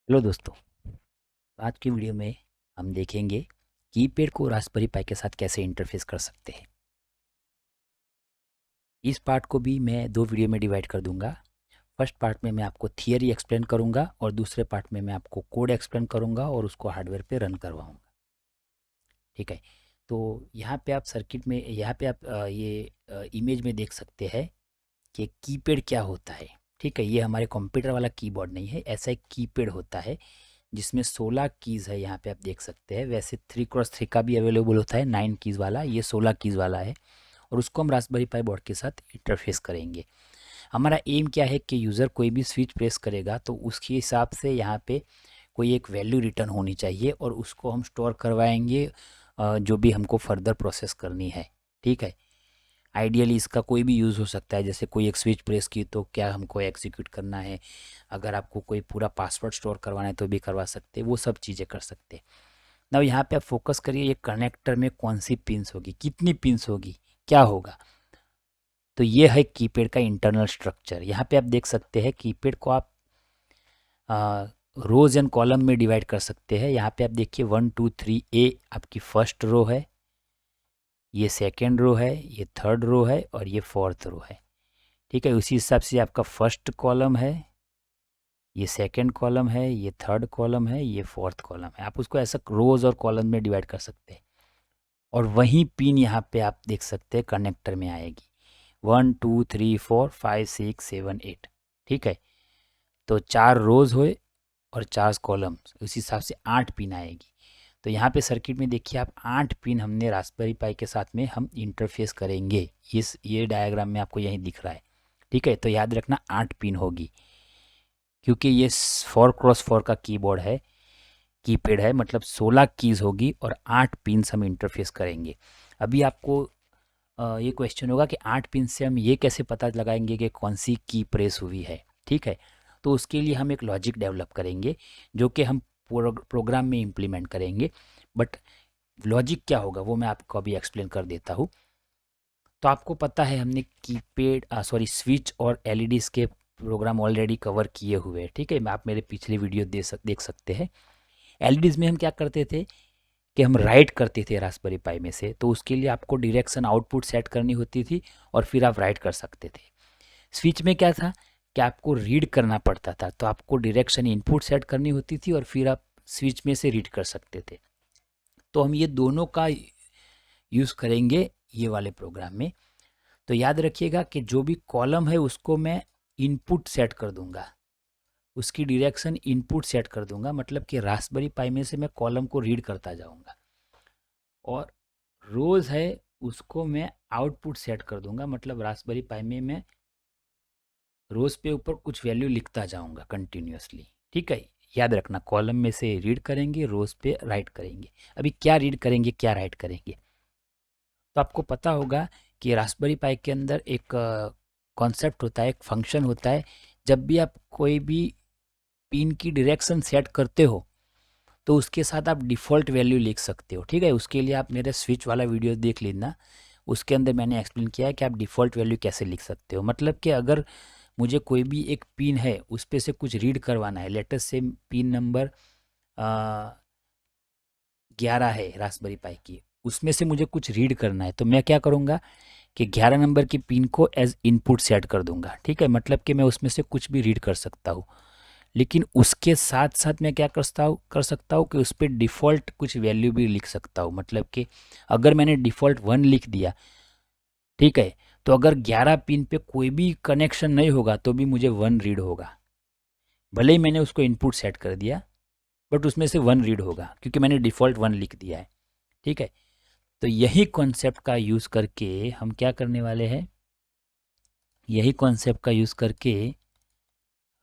Hello दोस्तों। आज की वीडियो में हम देखेंगे कीपैड को रास्पबेरी पाई के साथ कैसे इंटरफेस कर सकते हैं। इस पार्ट को भी मैं दो वीडियो में डिवाइड कर दूंगा। फर्स्ट पार्ट में मैं आपको थियरी एक्सप्लेन करूंगा और दूसरे पार्ट में मैं आपको कोड एक्सप्लेन करूंगा और उसको हार्डवेयर पे रन करवाऊंगा। ठीक है। तो यहाँ पे आप सर्किट में यहाँ पे आप ये इमेज में देख सकते हैं कि कीपैड क्या होता है। ठीक है, ये हमारे कंप्यूटर वाला कीबोर्ड नहीं है, ऐसा एक कीपैड होता है जिसमें 16 कीज़ है। यहाँ पे आप देख सकते हैं। वैसे 3x3 का भी अवेलेबल होता है 9 कीज़ वाला, ये 16 कीज़ वाला है और उसको हम रास्पबेरी पाई बोर्ड के साथ इंटरफेस करेंगे। हमारा एम क्या है कि यूज़र कोई भी स्विच प्रेस करेगा तो उसके हिसाब से यहाँ पे कोई एक वैल्यू रिटर्न होनी चाहिए और उसको हम स्टोर करवाएंगे जो भी हमको फर्दर प्रोसेस करनी है। ठीक है। आइडियली इसका कोई भी यूज़ हो सकता है, जैसे कोई एक स्विच प्रेस की तो क्या हमको एग्जीक्यूट करना है, अगर आपको कोई पूरा पासवर्ड स्टोर करवाना है तो भी करवा सकते हैं, वो सब चीज़ें कर सकते हैं। ना यहाँ पे आप फोकस करिए, ये कनेक्टर में कौन सी पिन्स होगी, कितनी पिन्स होगी, क्या होगा। तो ये है कीपैड का इंटरनल स्ट्रक्चर। यहाँ पे आप देख सकते हैं कीपैड को आप रोज एंड कॉलम में डिवाइड कर सकते हैं। यहाँ पे आप देखिए 1 2 3 ए आपकी फर्स्ट रो है, ये सेकेंड रो है, ये थर्ड रो है और ये फोर्थ रो है। ठीक है, उसी हिसाब से आपका फर्स्ट कॉलम है, ये सेकंड कॉलम है, ये थर्ड कॉलम है, ये फोर्थ कॉलम है। आप उसको ऐसा रोज और कॉलम में डिवाइड कर सकते हैं। और वही पिन यहाँ पे आप देख सकते हैं कनेक्टर में आएगी 1 2 3 4 5 6 7 8। ठीक है, तो 4 रोज हुए और 4 कॉलम, उसी हिसाब से 8 पिन आएगी। तो यहाँ पे सर्किट में देखिए आप 8 पिन हमने रास्पबेरी पाई के साथ में हम इंटरफेस करेंगे। ये डायग्राम में आपको यहीं दिख रहा है। ठीक है, तो याद रखना 8 पिन होगी, क्योंकि ये 4x4 का कीबोर्ड है, कीपैड है, मतलब 16 कीज़ होगी और 8 पिन्स हम इंटरफेस करेंगे। अभी आपको ये क्वेश्चन होगा कि 8 पिन से हम ये कैसे पता लगाएंगे कि कौन सी की प्रेस हुई है। ठीक है, तो उसके लिए हम एक लॉजिक डेवलप करेंगे जो कि हम प्रोग्राम में इम्प्लीमेंट करेंगे। बट लॉजिक क्या होगा वो मैं आपको अभी एक्सप्लेन कर देता हूँ। तो आपको पता है हमने कीपैड स्विच और एलईडीज़ के प्रोग्राम ऑलरेडी कवर किए हुए हैं। ठीक है, आप मेरे पिछले वीडियो देख सकते हैं। एलईडीज़ में हम क्या करते थे कि हम राइट करते थे रास्पबेरी पाई में से, तो उसके लिए आपको डायरेक्शन आउटपुट सेट करनी होती थी और फिर आप राइट कर सकते थे। स्विच में क्या था कि आपको रीड करना पड़ता था, तो आपको डायरेक्शन इनपुट सेट करनी होती थी और फिर आप स्विच में से रीड कर सकते थे। तो हम ये दोनों का यूज़ करेंगे ये वाले प्रोग्राम में। तो याद रखिएगा कि जो भी कॉलम है उसको मैं इनपुट सेट कर दूंगा, उसकी डायरेक्शन इनपुट सेट कर दूंगा, मतलब कि रास्पबेरी पाई में से मैं कॉलम को रीड करता जाऊंगा। और रोज है उसको मैं आउटपुट सेट कर दूंगा, मतलब रास्पबेरी पाई में मैं रोज पे ऊपर कुछ वैल्यू लिखता जाऊंगा कंटिन्यूअसली। ठीक है, याद रखना कॉलम में से रीड करेंगे, रोज पे राइट करेंगे। अभी क्या रीड करेंगे क्या राइट करेंगे, तो आपको पता होगा कि रास्पबेरी पाई के अंदर एक कॉन्सेप्ट होता है, एक फंक्शन होता है। जब भी आप कोई भी पिन की डायरेक्शन सेट करते हो तो उसके साथ आप डिफ़ॉल्ट वैल्यू लिख सकते हो। ठीक है, उसके लिए आप मेरे स्विच वाला वीडियो देख लेना, उसके अंदर मैंने एक्सप्लेन किया है कि आप डिफ़ॉल्ट वैल्यू कैसे लिख सकते हो। मतलब कि अगर मुझे कोई भी एक पिन है उस पे से कुछ रीड करवाना है, लेटेस्ट से पिन नंबर 11 है रास्पबेरी पाई की, उसमें से मुझे कुछ रीड करना है, तो मैं क्या करूँगा कि 11 नंबर की पिन को एज इनपुट सेट कर दूंगा। ठीक है, मतलब कि मैं उसमें से कुछ भी रीड कर सकता हूँ। लेकिन उसके साथ साथ मैं क्या कर सकता हूँ कि उस पर डिफ़ॉल्ट कुछ वैल्यू भी लिख सकता हूँ। मतलब कि अगर मैंने डिफ़ॉल्ट 1 लिख दिया, ठीक है, तो अगर 11 पिन पे कोई भी कनेक्शन नहीं होगा तो भी मुझे 1 रीड होगा। भले ही मैंने उसको इनपुट सेट कर दिया, बट उसमें से 1 रीड होगा क्योंकि मैंने डिफ़ॉल्ट 1 लिख दिया है। ठीक है, तो यही कॉन्सेप्ट का यूज़ करके हम क्या करने वाले हैं, यही कॉन्सेप्ट का यूज़ करके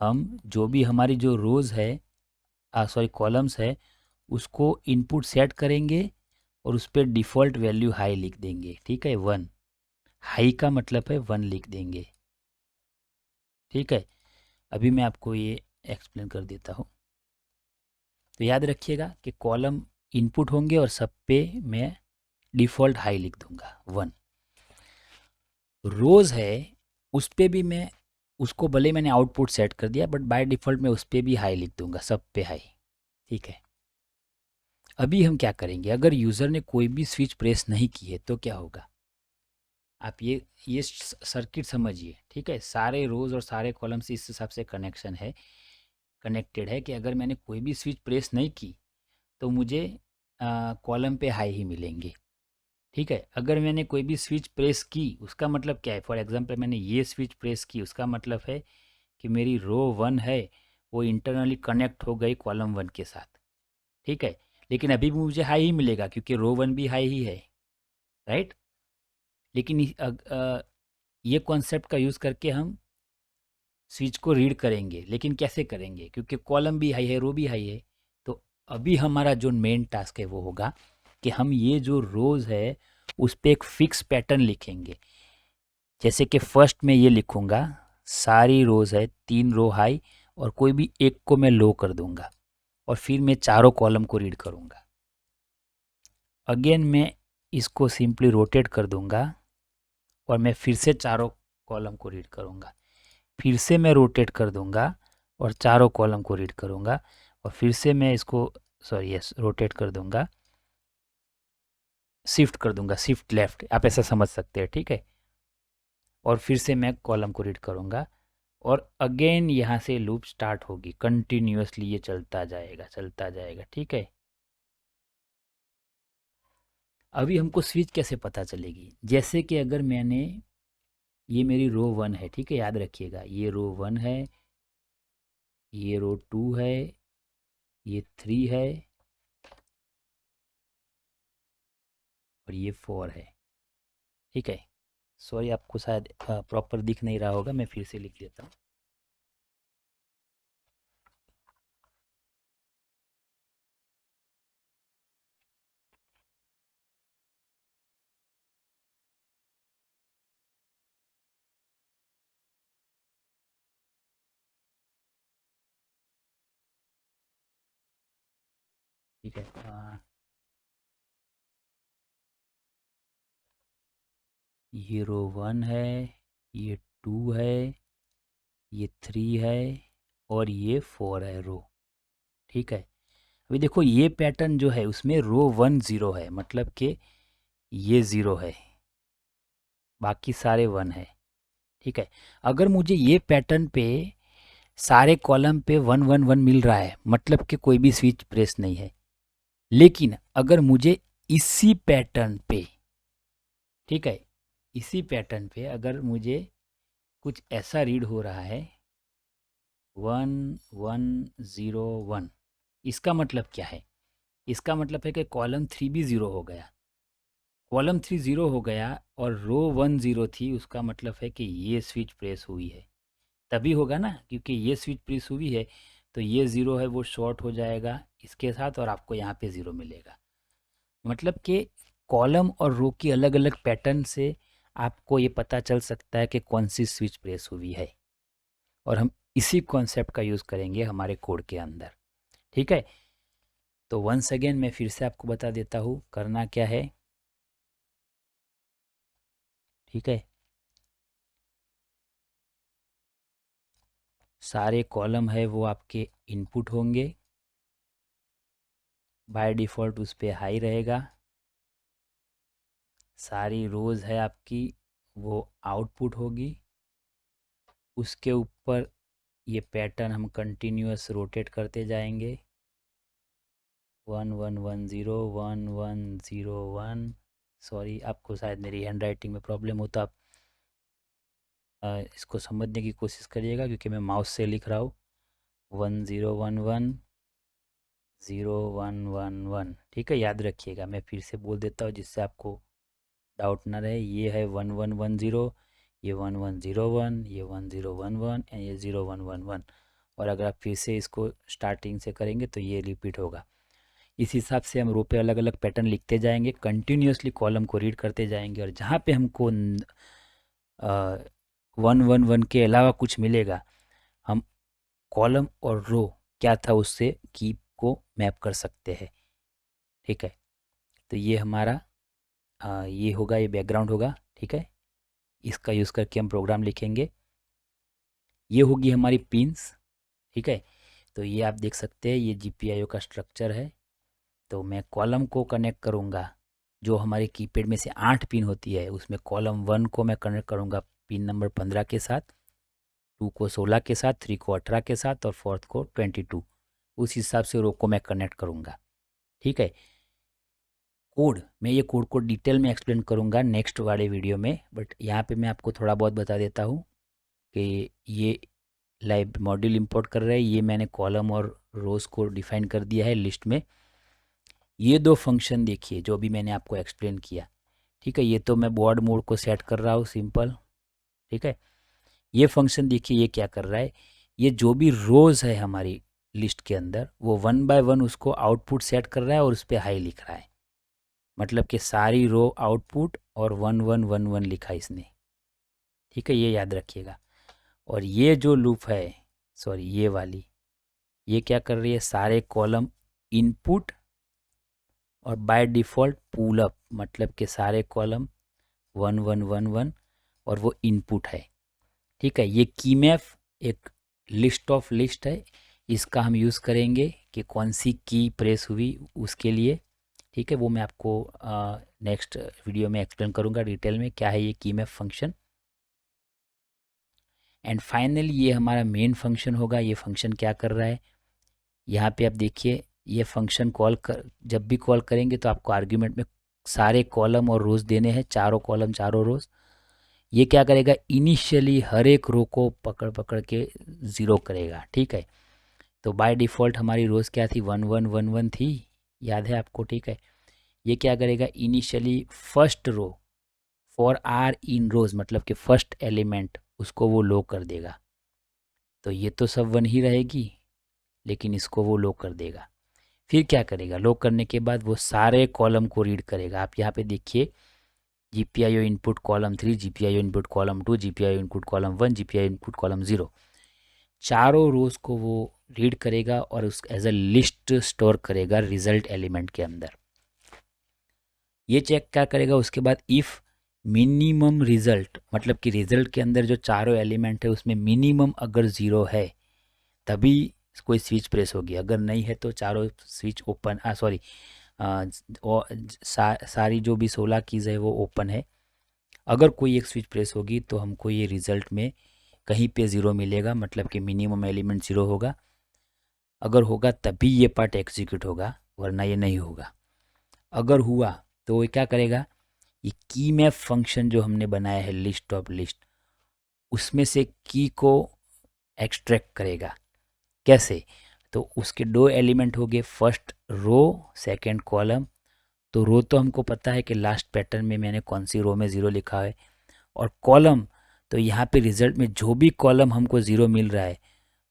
हम जो भी हमारी जो रोज़ है कॉलम्स है उसको इनपुट सेट करेंगे और उस पर डिफ़ॉल्ट वैल्यू हाई लिख देंगे। ठीक है, 1, हाई का मतलब है 1 लिख देंगे। ठीक है, अभी मैं आपको ये एक्सप्लेन कर देता हूँ। तो याद रखिएगा कि कॉलम इनपुट होंगे और सब पे मैं डिफ़ॉल्ट हाई लिख दूंगा 1। रोज़ है उस पे भी मैं उसको भले मैंने आउटपुट सेट कर दिया, बट बाय डिफ़ॉल्ट मैं उस पर भी हाई लिख दूंगा, सब पे हाई। ठीक है, अभी हम क्या करेंगे, अगर यूज़र ने कोई भी स्विच प्रेस नहीं की है तो क्या होगा, आप ये सर्किट समझिए। ठीक है, सारे रोज़ और सारे कॉलम्स इस हिसाब से कनेक्टेड है कि अगर मैंने कोई भी स्विच प्रेस नहीं की तो मुझे कॉलम पे हाई ही मिलेंगे। ठीक है, अगर मैंने कोई भी स्विच प्रेस की उसका मतलब क्या है, फॉर एग्जांपल मैंने ये स्विच प्रेस की, उसका मतलब है कि मेरी रो 1 है वो इंटरनली कनेक्ट हो गई कॉलम 1 के साथ। ठीक है, लेकिन अभी भी मुझे हाई ही मिलेगा क्योंकि रो 1 भी हाई ही है, राइट। लेकिन ये कॉन्सेप्ट का यूज़ करके हम स्विच को रीड करेंगे, लेकिन कैसे करेंगे, क्योंकि कॉलम भी हाई है, रो भी हाई है। तो अभी हमारा जो मेन टास्क है वो होगा कि हम ये जो रोज़ है उस पर एक फिक्स पैटर्न लिखेंगे। जैसे कि फर्स्ट में ये लिखूंगा, सारी रोज़ है 3 रो हाई और कोई भी एक को मैं लो कर दूंगा, और फिर मैं चारों कॉलम को रीड करूंगा। अगेन मैं इसको सिंपली रोटेट कर दूंगा और मैं फिर से चारों कॉलम को रीड करूंगा। फिर से मैं रोटेट कर दूंगा और चारों कॉलम को रीड करूंगा, और फिर से मैं इसको यस रोटेट कर दूंगा, शिफ्ट कर दूंगा, शिफ्ट लेफ्ट, आप ऐसा समझ सकते हैं। ठीक है, और फिर से मैं कॉलम को रीड करूंगा और अगेन यहाँ से लूप स्टार्ट होगी, कंटिन्यूअसली ये चलता जाएगा चलता जाएगा। ठीक है, अभी हमको स्विच कैसे पता चलेगी, जैसे कि अगर मैंने, ये मेरी रो 1 है, ठीक है, याद रखिएगा ये रो 1 है, ये रो 2 है, ये 3 है और ये 4 है। ठीक है, सॉरी आपको शायद प्रॉपर दिख नहीं रहा होगा, मैं फिर से लिख लेता हूँ। ठीक है, ये रो 1 है, ये 2 है, ये 3 है और ये 4 है रो। ठीक है, अभी देखो ये पैटर्न जो है उसमें रो 1 0 है, मतलब कि ये 0 है, बाकी सारे 1 है। ठीक है, अगर मुझे ये पैटर्न पे सारे कॉलम पे 1 1 1 मिल रहा है, मतलब कि कोई भी स्विच प्रेस नहीं है। लेकिन अगर मुझे इसी पैटर्न पे, ठीक है, इसी पैटर्न पे अगर मुझे कुछ ऐसा रीड हो रहा है 1 1 0 1, इसका मतलब क्या है, इसका मतलब है कि कॉलम 3 भी 0 हो गया, कॉलम 3 0 हो गया और रो 1 0 थी, उसका मतलब है कि ये स्विच प्रेस हुई है। तभी होगा ना, क्योंकि ये स्विच प्रेस हुई है तो ये 0 है वो शॉर्ट हो जाएगा इसके साथ और आपको यहाँ पे 0 मिलेगा। मतलब कि कॉलम और रो की अलग अलग पैटर्न से आपको ये पता चल सकता है कि कौन सी स्विच प्रेस हुई है, और हम इसी कॉन्सेप्ट का यूज़ करेंगे हमारे कोड के अंदर। ठीक है, तो वंस अगेन मैं फिर से आपको बता देता हूँ करना क्या है। ठीक है, सारे कॉलम है वो आपके इनपुट होंगे, बाय डिफ़ॉल्ट उस पर हाई रहेगा। सारी रोज़ है आपकी वो आउटपुट होगी, उसके ऊपर ये पैटर्न हम कंटिन्यूअस रोटेट करते जाएंगे, 1 1 1 0 1 1 0 1। सॉरी आपको शायद मेरी हैंड राइटिंग में प्रॉब्लम हो तो आप इसको समझने की कोशिश करिएगा, क्योंकि मैं माउस से लिख रहा हूँ। 1 0 1 1 0 1 1 1। ठीक है, याद रखिएगा, मैं फिर से बोल देता हूँ जिससे आपको डाउट ना रहे। ये है 1 1 1 0, ये 1 1 0 1, ये 1 0 1 1 एंड ये 0 1 1 1। और अगर आप फिर से इसको स्टार्टिंग से करेंगे तो ये रिपीट होगा। इस हिसाब से हम रो पे अलग अलग पैटर्न लिखते जाएंगे, कंटिन्यूसली कॉलम को रीड करते जाएंगे, और जहाँ पे हमको 1 1 1 के अलावा कुछ मिलेगा, हम कॉलम और रो क्या था उससे की को मैप कर सकते हैं। ठीक है, तो ये हमारा ये होगा, ये बैकग्राउंड होगा। ठीक है, इसका यूज़ करके हम प्रोग्राम लिखेंगे। ये होगी हमारी पिन्स, ठीक है। तो ये आप देख सकते हैं, ये GPIO का स्ट्रक्चर है। तो मैं कॉलम को कनेक्ट करूँगा, जो हमारे कीपैड में से 8 पिन होती है उसमें कॉलम 1 को मैं कनेक्ट करूँगा पिन नंबर 15 के साथ, 2 को 16 के साथ, 3 को 18 के साथ और 4th को 22। उस हिसाब से रो को मैं कनेक्ट करूँगा, ठीक है। कोड, मैं ये कोड को डिटेल में एक्सप्लेन करूँगा नेक्स्ट वाले वीडियो में, बट यहाँ पे मैं आपको थोड़ा बहुत बता देता हूँ कि ये लाइव मॉड्यूल इंपोर्ट कर रहे हैं, ये मैंने कॉलम और रोज़ को डिफाइन कर दिया है लिस्ट में। ये दो फंक्शन देखिए जो भी मैंने आपको एक्सप्लेन किया, ठीक है। ये तो मैं बोर्ड मोड को सेट कर रहा हूँ सिंपल, ठीक है। ये फंक्शन देखिए ये क्या कर रहा है, ये जो भी रोज़ है हमारी लिस्ट के अंदर वो 1 बाय 1 उसको आउटपुट सेट कर रहा है और उस पर हाई लिख रहा है, मतलब कि सारी रो आउटपुट और 1 1 1 1 लिखा इसने, ठीक है। ये याद रखिएगा। और ये जो लूप है, सॉरी ये वाली, ये क्या कर रही है, सारे कॉलम इनपुट और बाय डिफ़ॉल्ट पुल अप, मतलब कि सारे कॉलम 1 1 1 1 और वो इनपुट है, ठीक है। ये की मैप एक लिस्ट ऑफ लिस्ट है, इसका हम यूज़ करेंगे कि कौन सी की प्रेस हुई उसके लिए, ठीक है। वो मैं आपको नेक्स्ट वीडियो में एक्सप्लेन करूँगा डिटेल में क्या है ये की मैप फंक्शन। एंड फाइनली ये हमारा मेन फंक्शन होगा। ये फंक्शन क्या कर रहा है, यहाँ पे आप देखिए, ये फंक्शन कॉल कर, जब भी कॉल करेंगे तो आपको आर्ग्यूमेंट में सारे कॉलम और रोज़ देने हैं, चारों कॉलम चारों रोज़। ये क्या करेगा, इनिशियली हर एक रो को पकड़ पकड़ के ज़ीरो करेगा, ठीक है। तो बाय डिफ़ॉल्ट हमारी रोज़ क्या थी, 1 1 1 1 थी, याद है आपको, ठीक है। ये क्या करेगा, initially first row for R in rows, मतलब कि फर्स्ट एलिमेंट उसको वो लो कर देगा। तो ये तो सब 1 ही रहेगी, लेकिन इसको वो लो कर देगा। फिर क्या करेगा, लो करने के बाद वो सारे कॉलम को रीड करेगा। आप यहाँ पे देखिए, GPIO input column 3, GPIO input column 2, GPIO input column 1, GPIO input column 0, चारों रोज़ को वो रीड करेगा और उस एज अ लिस्ट स्टोर करेगा रिजल्ट एलिमेंट के अंदर। ये चेक क्या करेगा उसके बाद, इफ़ मिनिमम रिजल्ट, मतलब कि रिजल्ट के अंदर जो चारों एलिमेंट है उसमें मिनिमम अगर 0 है तभी कोई स्विच प्रेस होगी, अगर नहीं है तो चारों स्विच ओपन, सॉरी सारी जो भी 16 कीज़ है वो ओपन है। अगर कोई एक स्विच प्रेस होगी तो हमको ये रिज़ल्ट में कहीं पे 0 मिलेगा, मतलब कि मिनिमम एलिमेंट 0 होगा। अगर होगा तभी ये पार्ट एग्जीक्यूट होगा, वरना ये नहीं होगा। अगर हुआ तो ये क्या करेगा, ये की मैप फंक्शन जो हमने बनाया है लिस्ट ऑफ लिस्ट, उसमें से की को एक्सट्रैक्ट करेगा। कैसे, तो उसके दो एलिमेंट हो गए, फर्स्ट रो सेकंड कॉलम। तो रो तो हमको पता है कि लास्ट पैटर्न में मैंने कौन सी रो में 0 लिखा है, और कॉलम तो यहाँ पे रिजल्ट में जो भी कॉलम हमको 0 मिल रहा है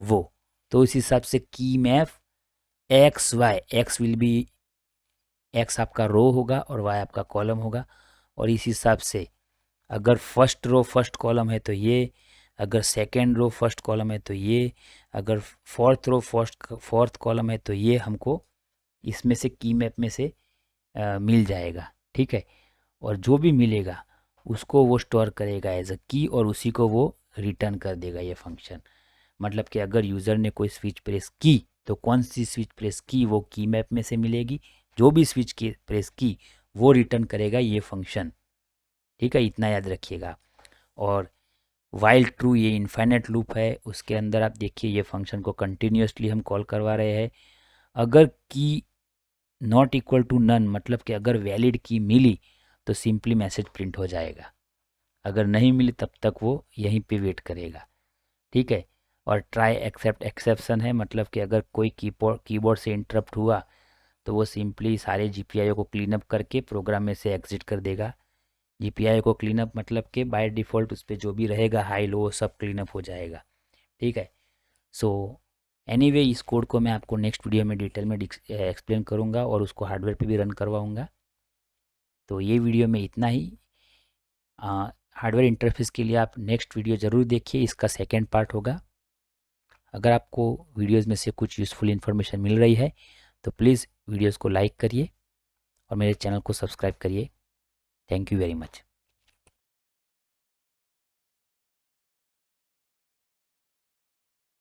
वो, तो इस हिसाब से की map X Y, X will be, X आपका रो होगा और वाई आपका कॉलम होगा। और इस हिसाब से अगर फर्स्ट रो फर्स्ट कॉलम है तो ये, अगर सेकेंड रो फर्स्ट कॉलम है तो ये, अगर फोर्थ रो फोर्थ कॉलम है तो ये, हमको इसमें से की मैप में से मिल जाएगा, ठीक है। और जो भी मिलेगा उसको वो स्टोर करेगा एज अ की और उसी को वो रिटर्न कर देगा ये फंक्शन। मतलब कि अगर यूज़र ने कोई स्विच प्रेस की तो कौन सी स्विच प्रेस की वो की मैप में से मिलेगी, जो भी स्विच की प्रेस की वो रिटर्न करेगा ये फंक्शन, ठीक है। इतना याद रखिएगा। और वाइल ट्रू ये इनफाइनाइट लूप है, उसके अंदर आप देखिए ये फंक्शन को कंटिन्यूसली हम कॉल करवा रहे हैं। अगर की नॉट इक्वल टू नन, मतलब कि अगर वैलिड की मिली तो सिंपली मैसेज प्रिंट हो जाएगा, अगर नहीं मिली तब तक वो यहीं पे वेट करेगा, ठीक है। और ट्राई एक्सेप्ट एक्सेप्शन है, मतलब कि अगर कोई कीबोर्ड से इंटरप्ट हुआ तो वो सिंपली सारे GPIO को क्लीन अप करके प्रोग्राम में से एग्जिट कर देगा। GPIO को क्लीन अप मतलब कि बाय डिफ़ॉल्ट उस पर जो भी रहेगा हाई लो सब क्लीन अप हो जाएगा, ठीक है। सो एनीवे इस कोड को मैं आपको नेक्स्ट वीडियो में डिटेल में एक्सप्लेन करूँगा और उसको हार्डवेयर पे भी रन करवाऊँगा। तो ये वीडियो में इतना ही। हार्डवेयर इंटरफेस के लिए आप नेक्स्ट वीडियो ज़रूर देखिए, इसका सेकेंड पार्ट होगा। अगर आपको वीडियोस में से कुछ यूज़फुल इन्फॉर्मेशन मिल रही है तो प्लीज़ वीडियोस को लाइक करिए और मेरे चैनल को सब्सक्राइब करिए। Thank you very much.